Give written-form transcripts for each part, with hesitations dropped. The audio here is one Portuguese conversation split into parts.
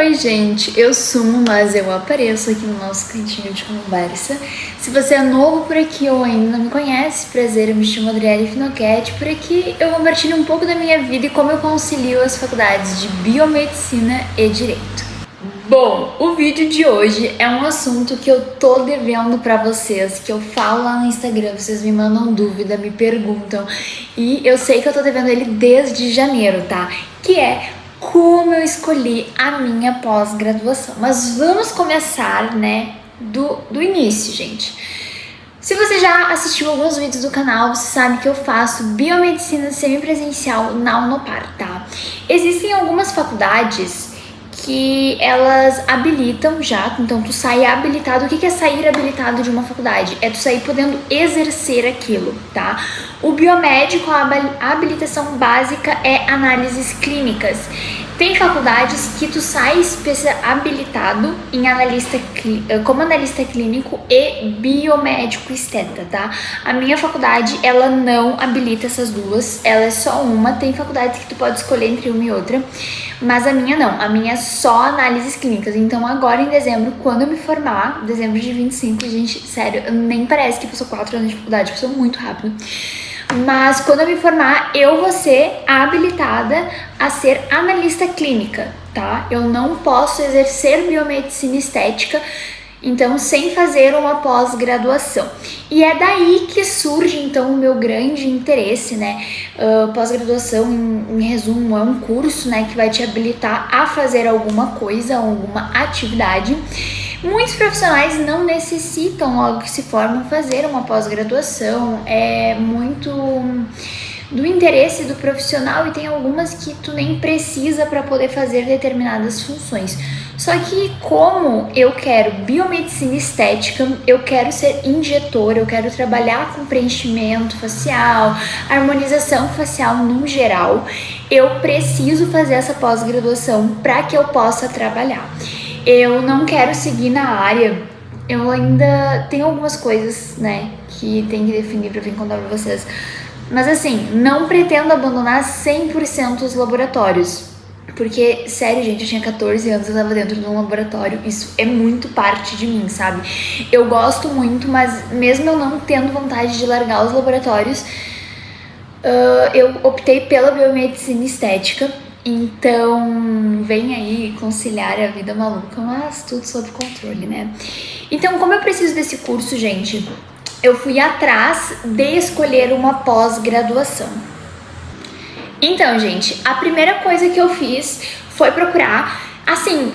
Oi, gente, eu sumo, mas eu apareço aqui no nosso cantinho de conversa. Se você é novo por aqui ou ainda não me conhece, prazer, eu me chamo Adriele Finocchetti. Por aqui eu compartilho um pouco da minha vida e como eu concilio as faculdades de Biomedicina e Direito. Bom, o vídeo de hoje é um assunto que eu tô devendo pra vocês, que eu falo lá no Instagram, vocês me mandam dúvida, me perguntam, e eu sei que eu tô devendo ele desde janeiro, tá? Que é como eu escolhi a minha pós-graduação. Mas vamos começar, né, do início, gente. Se você já assistiu alguns vídeos do canal, você sabe que eu faço biomedicina semipresencial na Unopar, tá? Existem algumas faculdades que elas habilitam já, então tu sai habilitado. O que é sair habilitado de uma faculdade? É tu sair podendo exercer aquilo, tá? O biomédico, a habilitação básica é análises clínicas. Tem faculdades que tu sai habilitado em como analista clínico e biomédico esteta, tá? A minha faculdade, ela não habilita essas duas, ela é só uma. Tem faculdades que tu pode escolher entre uma e outra, mas a minha não, a minha é só análises clínicas. Então agora em dezembro, quando eu me formar, dezembro de 25, gente, sério, nem parece que passou 4 anos de faculdade, passou muito rápido. Mas quando eu me formar, eu vou ser habilitada a ser analista clínica, tá? Eu não posso exercer biomedicina estética, então sem fazer uma pós-graduação. E é daí que surge então o meu grande interesse, né? Pós-graduação, em resumo, é um curso, né, que vai te habilitar a fazer alguma coisa, alguma atividade. Muitos profissionais não necessitam, logo que se formam, fazer uma pós-graduação. É muito do interesse do profissional e tem algumas que tu nem precisa para poder fazer determinadas funções. Só que como eu quero biomedicina estética, eu quero ser injetora, eu quero trabalhar com preenchimento facial, harmonização facial no geral, eu preciso fazer essa pós-graduação para que eu possa trabalhar. Eu não quero seguir na área, eu ainda tenho algumas coisas, né, que tem que definir pra vir contar pra vocês. Mas assim, não pretendo abandonar 100% os laboratórios. Porque, sério, gente, eu tinha 14 anos, eu tava dentro de um laboratório, isso é muito parte de mim, sabe? Eu gosto muito, mas mesmo eu não tendo vontade de largar os laboratórios, eu optei pela biomedicina estética. Então, vem aí conciliar a vida maluca, mas tudo sob controle, né? Então, como eu preciso desse curso, gente, eu fui atrás de escolher uma pós-graduação. Então, gente, a primeira coisa que eu fiz foi procurar, assim,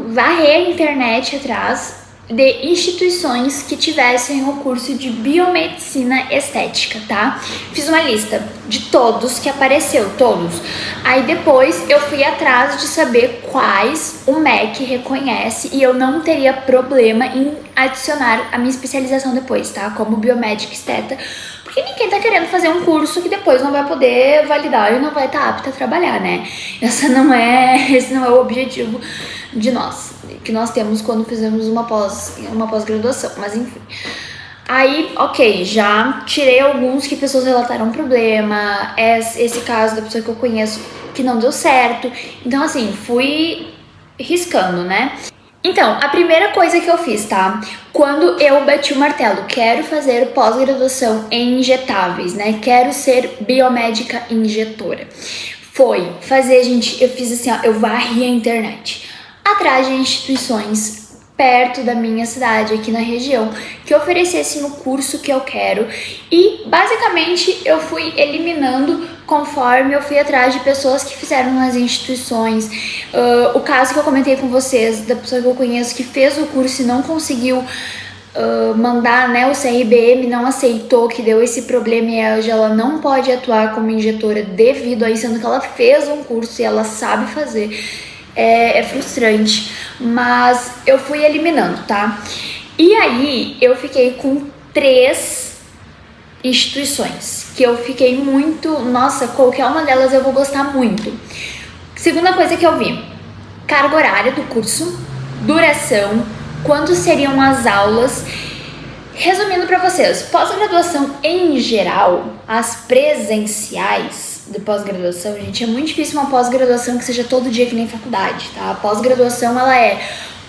varrer a internet atrás de instituições que tivessem o curso de biomedicina estética, tá? Fiz uma lista de todos que apareceu, todos. Aí depois eu fui atrás de saber quais o MEC reconhece e eu não teria problema em adicionar a minha especialização depois, tá? Como biomédica esteta, porque ninguém tá querendo fazer um curso que depois não vai poder validar e não vai estar apta a trabalhar, né? Esse não é o objetivo de nós, que nós temos quando fizemos uma pós-graduação, mas enfim. Aí, ok, já tirei alguns que pessoas relataram problema, esse caso da pessoa que eu conheço que não deu certo, então assim, fui riscando, né? Então, a primeira coisa que eu fiz, tá? Quando eu bati o martelo, quero fazer pós-graduação em injetáveis, né? Quero ser biomédica injetora. Foi fazer, gente, eu fiz assim, ó, eu varri a internet atrás de instituições perto da minha cidade, aqui na região, que oferecessem o curso que eu quero e basicamente eu fui eliminando conforme eu fui atrás de pessoas que fizeram nas instituições. O caso que eu comentei com vocês, da pessoa que eu conheço que fez o curso e não conseguiu mandar, né, o CRBM não aceitou, que deu esse problema e hoje ela não pode atuar como injetora devido a isso, sendo que ela fez um curso e ela sabe fazer. É frustrante, mas eu fui eliminando, tá? E aí eu fiquei com 3 instituições que eu fiquei muito, nossa, qualquer uma delas eu vou gostar muito. Segunda coisa que eu vi, carga horária do curso, duração, quanto seriam as aulas. Resumindo para vocês, pós-graduação em geral, as presenciais, de pós-graduação, gente, é muito difícil uma pós-graduação que seja todo dia que nem faculdade, tá? A pós-graduação, ela é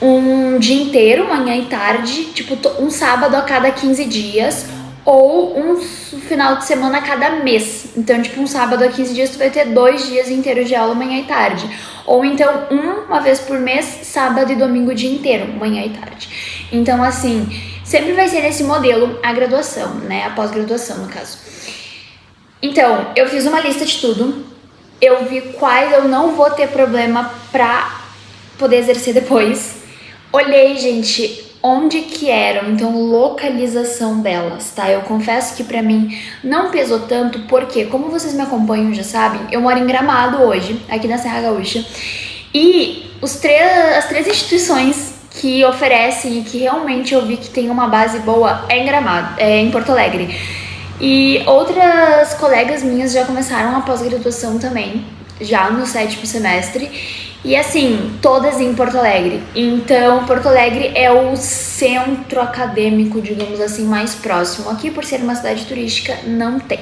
um dia inteiro, manhã e tarde, tipo, um sábado a cada 15 dias, ou um final de semana a cada mês. Então, tipo, um sábado a 15 dias, tu vai ter 2 dias inteiros de aula, manhã e tarde. Ou então, uma vez por mês, sábado e domingo o dia inteiro, manhã e tarde. Então, assim, sempre vai ser nesse modelo a graduação, né? A pós-graduação, no caso. Então, eu fiz uma lista de tudo. Eu vi quais eu não vou ter problema pra poder exercer depois. Olhei, gente, onde que eram, então localização delas, tá? Eu confesso que pra mim não pesou tanto, porque como vocês me acompanham já sabem, eu moro em Gramado hoje, aqui na Serra Gaúcha, e as três instituições que oferecem e que realmente eu vi que tem uma base boa é em Gramado, é em Porto Alegre. E outras colegas minhas já começaram a pós-graduação também, já no 7º semestre. E assim, todas em Porto Alegre. Então, Porto Alegre é o centro acadêmico, digamos assim, mais próximo. Aqui, por ser uma cidade turística, não tem.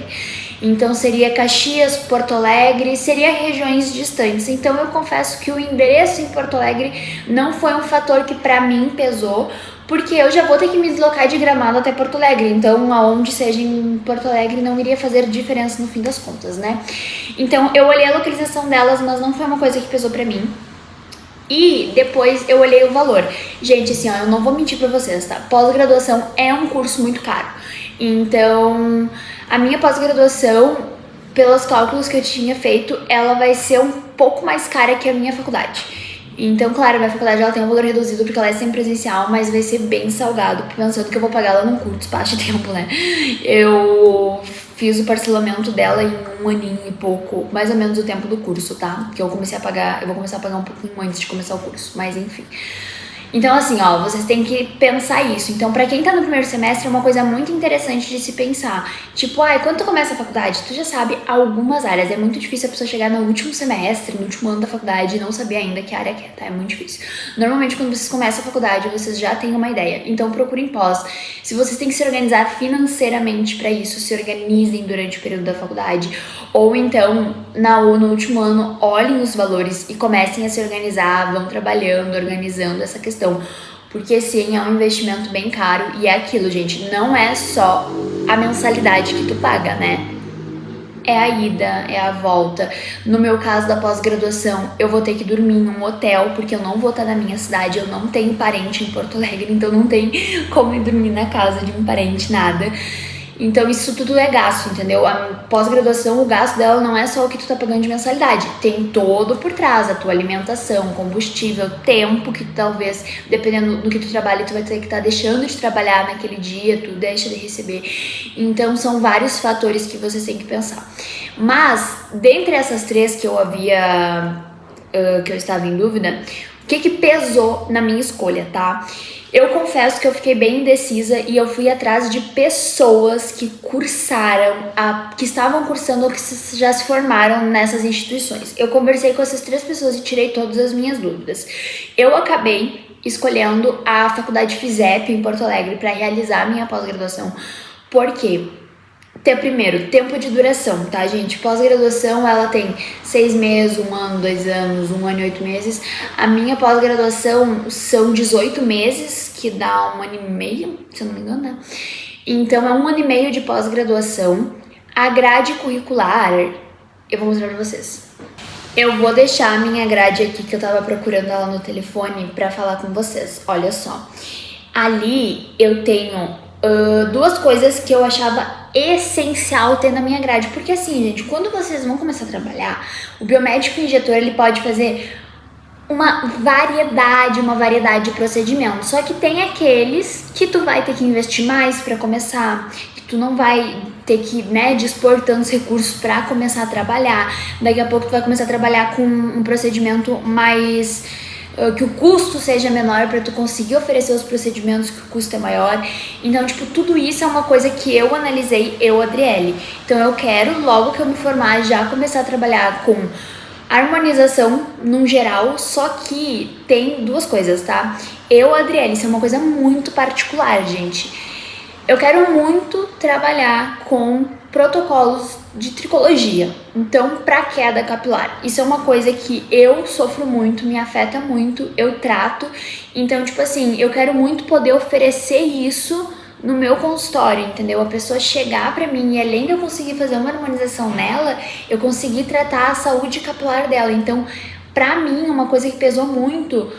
Então, seria Caxias, Porto Alegre, seria regiões distantes. Então, eu confesso que o endereço em Porto Alegre não foi um fator que pra mim pesou, porque eu já vou ter que me deslocar de Gramado até Porto Alegre, então aonde seja em Porto Alegre não iria fazer diferença no fim das contas, né? Então eu olhei a localização delas, mas não foi uma coisa que pesou pra mim. E depois eu olhei o valor. Gente, assim, ó, eu não vou mentir pra vocês, tá? Pós-graduação é um curso muito caro. Então, a minha pós-graduação, pelos cálculos que eu tinha feito, ela vai ser um pouco mais cara que a minha faculdade. Então, claro, minha faculdade ela tem um valor reduzido porque ela é semipresencial, mas vai ser bem salgado, pensando que eu vou pagar ela num curto espaço de tempo, né? Eu fiz o parcelamento dela em 1 aninho e pouco, mais ou menos o tempo do curso, tá? Que eu comecei a pagar, eu vou começar a pagar um pouquinho antes de começar o curso, mas enfim. Então, assim, ó, vocês têm que pensar isso. Então, pra quem tá no primeiro semestre, é uma coisa muito interessante de se pensar. Tipo, quando tu começa a faculdade, tu já sabe algumas áreas. É muito difícil a pessoa chegar no último semestre, no último ano da faculdade e não saber ainda que área que é, tá? É muito difícil. Normalmente, quando vocês começam a faculdade, vocês já têm uma ideia. Então, procurem pós. Se vocês têm que se organizar financeiramente pra isso, se organizem durante o período da faculdade. Ou então, no último ano, olhem os valores e comecem a se organizar, vão trabalhando, organizando essa questão. Porque sim, é um investimento bem caro e é aquilo, gente, não é só a mensalidade que tu paga, né? É a ida, é a volta. No meu caso da pós-graduação, eu vou ter que dormir em um hotel, porque eu não vou estar na minha cidade, eu não tenho parente em Porto Alegre, então não tem como eu dormir na casa de um parente, nada. Então isso tudo é gasto, entendeu? A pós-graduação, o gasto dela não é só o que tu tá pagando de mensalidade, tem todo por trás, a tua alimentação, combustível, tempo que talvez, dependendo do que tu trabalha, tu vai ter que estar deixando de trabalhar naquele dia, tu deixa de receber. Então são vários fatores que vocês têm que pensar. Mas, dentre essas três que eu estava em dúvida, o que pesou na minha escolha, tá? Eu confesso que eu fiquei bem indecisa e eu fui atrás de pessoas que cursaram, que estavam cursando ou que já se formaram nessas instituições. Eu conversei com essas 3 pessoas e tirei todas as minhas dúvidas. Eu acabei escolhendo a Faculdade FISEP em Porto Alegre para realizar a minha pós-graduação. Por quê? Primeiro, tempo de duração, tá, gente? Pós-graduação, ela tem 6 meses, 1 ano, 2 anos, 1 ano e 8 meses. A minha pós-graduação são 18 meses, que dá 1 ano e meio, se eu não me engano, né? Então, é 1 ano e meio de pós-graduação. A grade curricular, eu vou mostrar pra vocês. Eu vou deixar a minha grade aqui, que eu tava procurando ela no telefone, pra falar com vocês. Olha só. Ali, eu tenho 2 coisas que eu achava essencial ter na minha grade, porque assim, gente, quando vocês vão começar a trabalhar, o biomédico injetor, ele pode fazer uma variedade de procedimentos, só que tem aqueles que tu vai ter que investir mais para começar, que tu não vai ter que, né, dispor tantos recursos para começar a trabalhar, daqui a pouco tu vai começar a trabalhar com um procedimento mais que o custo seja menor para tu conseguir oferecer os procedimentos que o custo é maior. Então, tipo, tudo isso é uma coisa que eu analisei, Adriele. Então, eu quero, logo que eu me formar, já começar a trabalhar com harmonização num geral, só que tem 2 coisas, tá? Adriele, isso é uma coisa muito particular, gente. Eu quero muito trabalhar com protocolos de tricologia, então para queda capilar. Isso é uma coisa que eu sofro muito, me afeta muito, eu trato. Então, tipo assim, eu quero muito poder oferecer isso no meu consultório, entendeu? A pessoa chegar pra mim e além de eu conseguir fazer uma harmonização nela, eu conseguir tratar a saúde capilar dela. Então, pra mim, uma coisa que pesou muito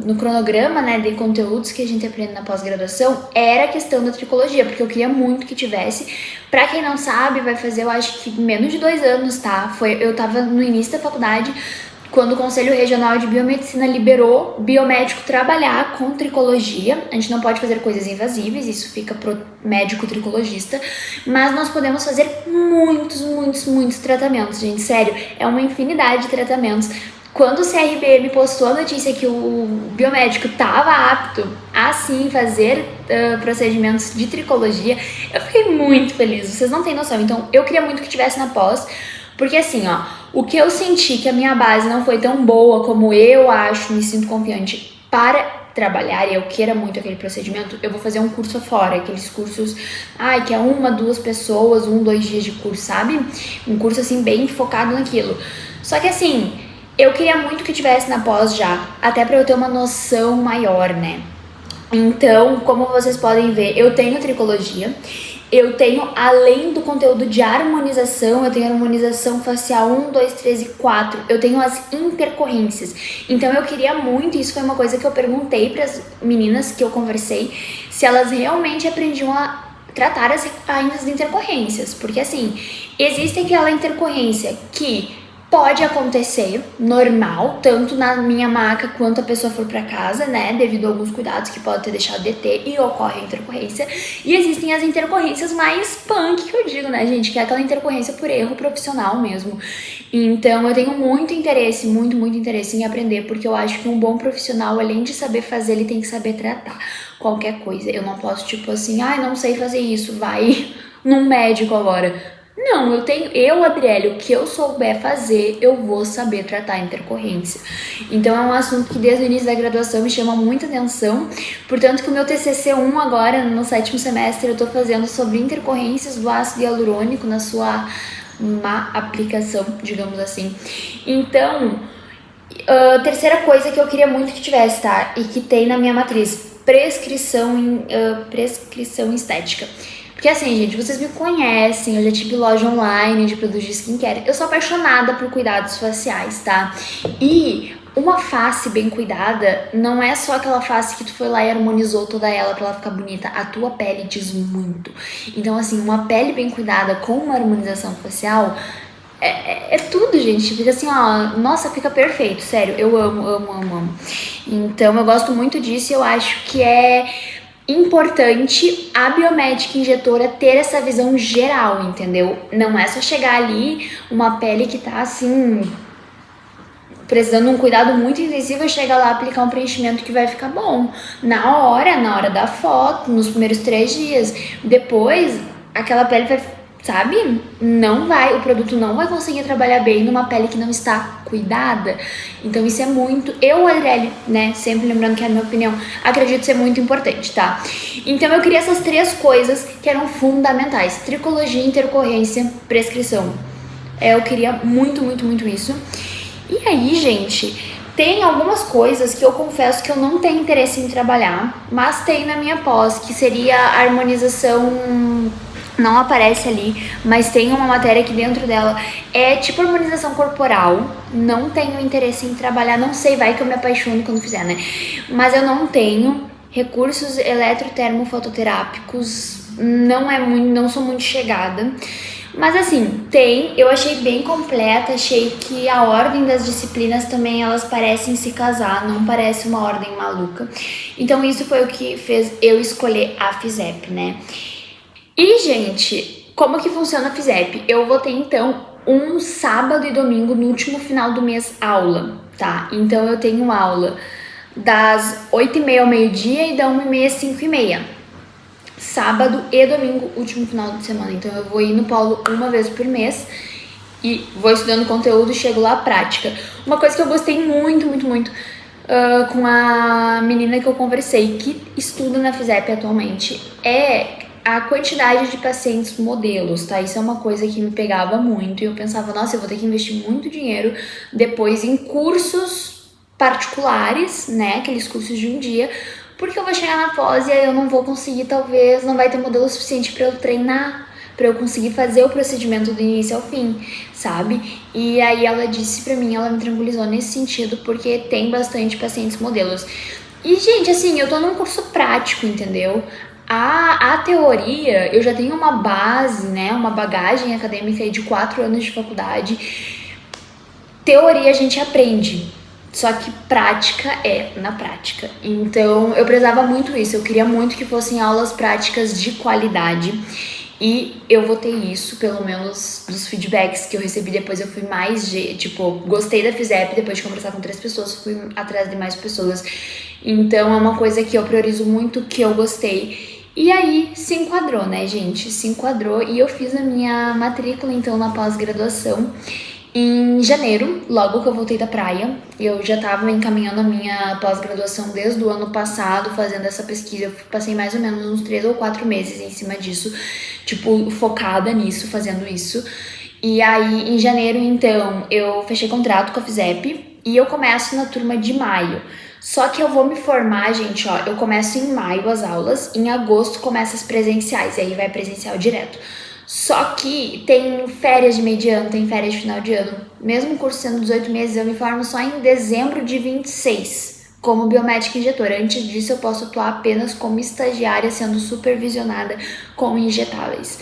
no cronograma, né, de conteúdos que a gente aprende na pós-graduação era a questão da tricologia, porque eu queria muito que tivesse. Pra quem não sabe, vai fazer, eu acho que menos de 2 anos, tá? Eu tava no início da faculdade, quando o Conselho Regional de Biomedicina liberou biomédico trabalhar com tricologia. A gente não pode fazer coisas invasíveis, isso fica pro médico tricologista, mas nós podemos fazer muitos tratamentos, gente, sério, é uma infinidade de tratamentos. Quando o CRB me postou a notícia que o biomédico estava apto a sim fazer procedimentos de tricologia, eu fiquei muito feliz, vocês não têm noção. Então eu queria muito que tivesse na pós, porque assim, ó, o que eu senti que a minha base não foi tão boa como eu acho, me sinto confiante para trabalhar e eu queira muito aquele procedimento, eu vou fazer um curso fora, aqueles cursos, que é 1, 2 pessoas, 1, 2 dias de curso, sabe? Um curso assim bem focado naquilo. Só que assim, eu queria muito que tivesse na pós já, até pra eu ter uma noção maior, né? Então, como vocês podem ver, eu tenho tricologia, eu tenho, além do conteúdo de harmonização, eu tenho harmonização facial 1, 2, 3 e 4, eu tenho as intercorrências. Então eu queria muito, isso foi uma coisa que eu perguntei para as meninas que eu conversei, se elas realmente aprendiam a tratar as intercorrências, porque assim, existe aquela intercorrência que pode acontecer, normal, tanto na minha maca quanto a pessoa for pra casa, né, devido a alguns cuidados que pode ter deixado de ter e ocorre a intercorrência. E existem as intercorrências mais punk, que eu digo, né, gente, que é aquela intercorrência por erro profissional mesmo. Então eu tenho muito interesse, muito interesse em aprender, porque eu acho que um bom profissional, além de saber fazer, ele tem que saber tratar qualquer coisa. Eu não posso, tipo assim, não sei fazer isso, vai num médico agora. Não, Adriele, o que eu souber fazer, eu vou saber tratar a intercorrência. Então é um assunto que desde o início da graduação me chama muita atenção, portanto que o meu TCC1 agora, no 7º semestre, eu tô fazendo sobre intercorrências do ácido hialurônico na sua má aplicação, digamos assim. Então, terceira coisa que eu queria muito que tivesse, tá? E que tem na minha matriz, prescrição estética. Porque assim, gente, vocês me conhecem, eu já tive loja online de produtos de skincare. Eu sou apaixonada por cuidados faciais, tá? E uma face bem cuidada não é só aquela face que tu foi lá e harmonizou toda ela pra ela ficar bonita. A tua pele diz muito. Então, assim, uma pele bem cuidada com uma harmonização facial é tudo, gente. Fica assim, ó, nossa, fica perfeito, sério. Eu amo. Então, eu gosto muito disso e eu acho que é importante a biomédica injetora ter essa visão geral, entendeu? Não é só chegar ali, uma pele que tá assim, precisando de um cuidado muito intensivo, chega lá, aplicar um preenchimento que vai ficar bom. Na hora da foto, nos primeiros 3 dias. Depois, aquela pele vai, sabe? O produto não vai conseguir trabalhar bem numa pele que não está cuidada. Então isso é muito, Adriele, né, sempre lembrando que é a minha opinião, acredito ser muito importante, tá? Então eu queria essas 3 coisas que eram fundamentais: tricologia, intercorrência, prescrição. Eu queria muito isso. E aí, gente, tem algumas coisas que eu confesso que eu não tenho interesse em trabalhar, mas tem na minha pós, que seria a harmonização. Não aparece ali, mas tem uma matéria aqui dentro dela. É tipo harmonização corporal. Não tenho interesse em trabalhar, não sei, vai que eu me apaixono quando fizer, né? Mas eu não tenho recursos eletrotermofototerápicos, não sou muito chegada. Mas assim, eu achei bem completa, achei que a ordem das disciplinas também, elas parecem se casar, não parece uma ordem maluca. Então isso foi o que fez eu escolher a FISEP, né? E, gente, como que funciona a FISEP? Eu vou ter, então, um sábado e domingo no último final do mês aula, tá? Então, eu tenho aula das 8h30 ao meio-dia e da 1h30 às 5h30. Sábado e domingo, último final de semana. Então, eu vou ir no polo uma vez por mês e vou estudando conteúdo e chego lá à prática. Uma coisa que eu gostei muito com a menina que eu conversei, que estuda na FISEP atualmente, é a quantidade de pacientes modelos, tá? Isso é uma coisa que me pegava muito e eu pensava, nossa, eu vou ter que investir muito dinheiro depois em cursos particulares, né? Aqueles cursos de um dia, porque eu vou chegar na pós e aí eu não vou conseguir, talvez, não vai ter modelo suficiente para eu treinar, para eu conseguir fazer o procedimento do início ao fim, sabe? E aí ela disse pra mim, ela me tranquilizou nesse sentido, porque tem bastante pacientes modelos. E, gente, assim, eu tô num curso prático, entendeu? A teoria, eu já tenho uma base, né, uma bagagem acadêmica aí de 4 anos de faculdade. Teoria a gente aprende, só que prática é na prática. Então, eu prezava muito isso, eu queria muito que fossem aulas práticas de qualidade. E eu vou ter isso, pelo menos dos feedbacks que eu recebi depois. Eu fui mais, tipo, gostei da FISEP, depois de conversar com 3 pessoas, fui atrás de mais pessoas. Então é uma coisa que eu priorizo muito, que eu gostei. E aí se enquadrou, né, gente? Se enquadrou e eu fiz a minha matrícula, então, na pós-graduação em janeiro, logo que eu voltei da praia. Eu já tava encaminhando a minha pós-graduação desde o ano passado, fazendo essa pesquisa. Eu passei mais ou menos uns 3 ou 4 meses em cima disso, tipo, focada nisso, fazendo isso. E aí, em janeiro, então, eu fechei contrato com a FISEP e eu começo na turma de maio. Só que eu vou me formar, gente, ó, eu começo em maio as aulas, em agosto começa as presenciais, e aí vai presencial direto. Só que tem férias de meio de ano, tem férias de final de ano. Mesmo o curso sendo 18 meses, eu me formo só em dezembro de 26, como biomédica injetora. Antes disso, eu posso atuar apenas como estagiária, sendo supervisionada com injetáveis.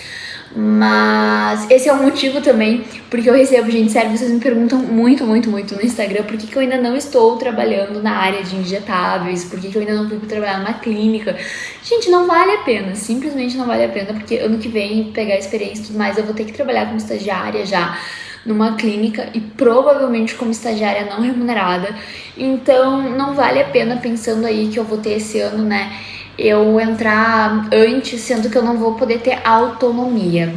Mas esse é um motivo também, porque eu recebo, gente, sério, vocês me perguntam muito no Instagram por que eu ainda não estou trabalhando na área de injetáveis, por que eu ainda não fui trabalhar numa clínica. Gente, não vale a pena, simplesmente não vale a pena, porque ano que vem, pegar experiência e tudo mais, eu vou ter que trabalhar como estagiária já numa clínica e provavelmente como estagiária não remunerada. Então não vale a pena, pensando aí que eu vou ter esse ano, né, eu entrar antes, sendo que eu não vou poder ter autonomia.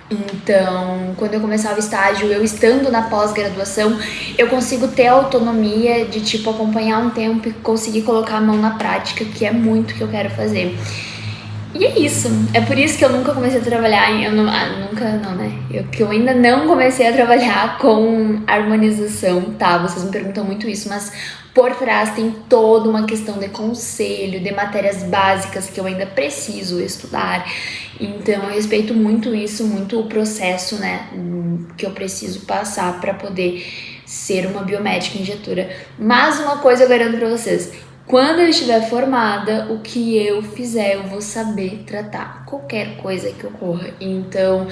Então, quando eu começar o estágio, eu estando na pós-graduação, eu consigo ter autonomia de, tipo, acompanhar um tempo e conseguir colocar a mão na prática, que é muito o que eu quero fazer. E é isso. É por isso que eu nunca comecei a trabalhar em... nunca não, né? Que eu ainda não comecei a trabalhar com harmonização, tá? Vocês me perguntam muito isso, mas por trás tem toda uma questão de conselho, de matérias básicas que eu ainda preciso estudar. Então, eu respeito muito isso, muito o processo, né, que eu preciso passar para poder ser uma biomédica injetora. Mas uma coisa eu garanto pra vocês: quando eu estiver formada, o que eu fizer, eu vou saber tratar qualquer coisa que ocorra. Então,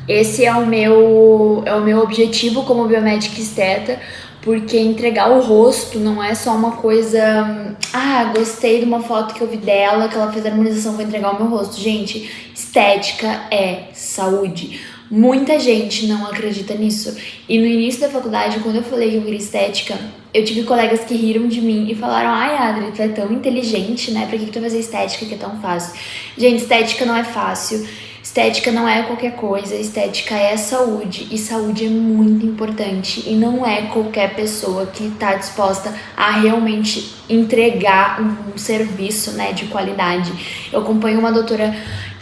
esse é o meu objetivo como biomédica esteta, porque entregar o rosto não é só uma coisa... Ah, gostei de uma foto que eu vi dela, que ela fez a harmonização, vou entregar o meu rosto. Gente, estética é saúde. Muita gente não acredita nisso. E no início da faculdade, quando eu falei que eu queria estética, eu tive colegas que riram de mim e falaram: ai, Adri, tu é tão inteligente, né? Pra que tu vai fazer estética que é tão fácil? Gente, estética não é fácil. Estética não é qualquer coisa. Estética é saúde. E saúde é muito importante. E não é qualquer pessoa que tá disposta a realmente entregar um serviço, né, de qualidade. Eu acompanho uma doutora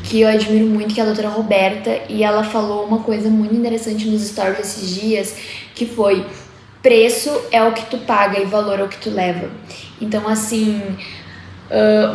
que eu admiro muito, que é a doutora Roberta, e ela falou uma coisa muito interessante nos stories esses dias, que foi: preço é o que tu paga e valor é o que tu leva. Então, assim,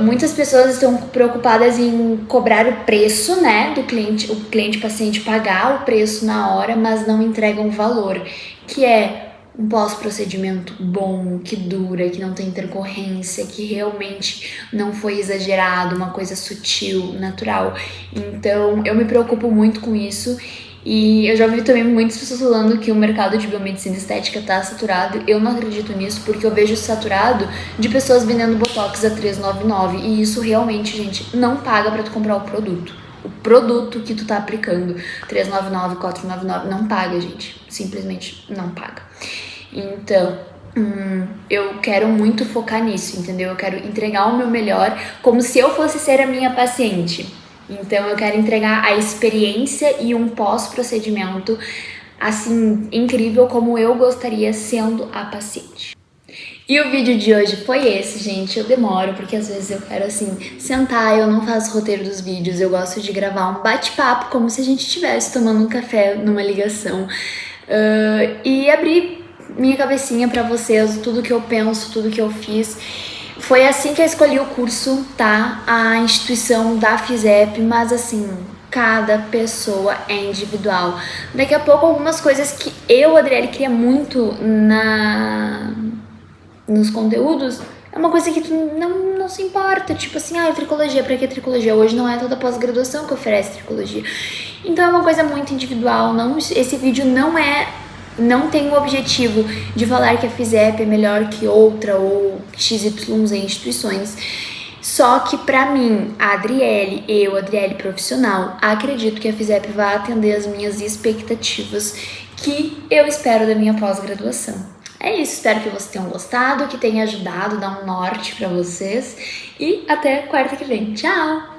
muitas pessoas estão preocupadas em cobrar o preço, né, do cliente, o cliente-paciente pagar o preço na hora, mas não entregam valor, que é um pós-procedimento bom, que dura, que não tem intercorrência, que realmente não foi exagerado, uma coisa sutil, natural. Então, eu me preocupo muito com isso. E eu já ouvi também muitas pessoas falando que o mercado de biomedicina estética tá saturado. Eu não acredito nisso, porque eu vejo saturado de pessoas vendendo botox a R$399. E isso realmente, gente, não paga pra tu comprar o produto. O produto que tu tá aplicando, R$399, R$499, não paga, gente. Simplesmente não paga. Então, eu quero muito focar nisso, entendeu? Eu quero entregar o meu melhor, como se eu fosse ser a minha paciente. Então, eu quero entregar a experiência e um pós-procedimento, assim, incrível, como eu gostaria sendo a paciente. E o vídeo de hoje foi esse, gente. Eu demoro porque às vezes eu quero assim sentar, eu não faço roteiro dos vídeos, eu gosto de gravar um bate-papo como se a gente estivesse tomando um café numa ligação e abrir minha cabecinha pra vocês, tudo que eu penso, tudo que eu fiz. Foi assim que eu escolhi o curso, tá? A instituição da FISEP, mas assim, cada pessoa é individual. Daqui a pouco algumas coisas que eu, Adriele, queria muito nos conteúdos, é uma coisa que tu não se importa, tipo assim, tricologia, pra que tricologia? Hoje não é toda pós-graduação que oferece tricologia. Então é uma coisa muito individual, esse vídeo não tem o objetivo de falar que a FISEP é melhor que outra ou XYZ instituições. Só que pra mim, a Adriele, Adriele profissional, acredito que a FISEP vai atender as minhas expectativas que eu espero da minha pós-graduação. É isso, espero que vocês tenham gostado, que tenha ajudado, dar um norte pra vocês e até quarta que vem. Tchau!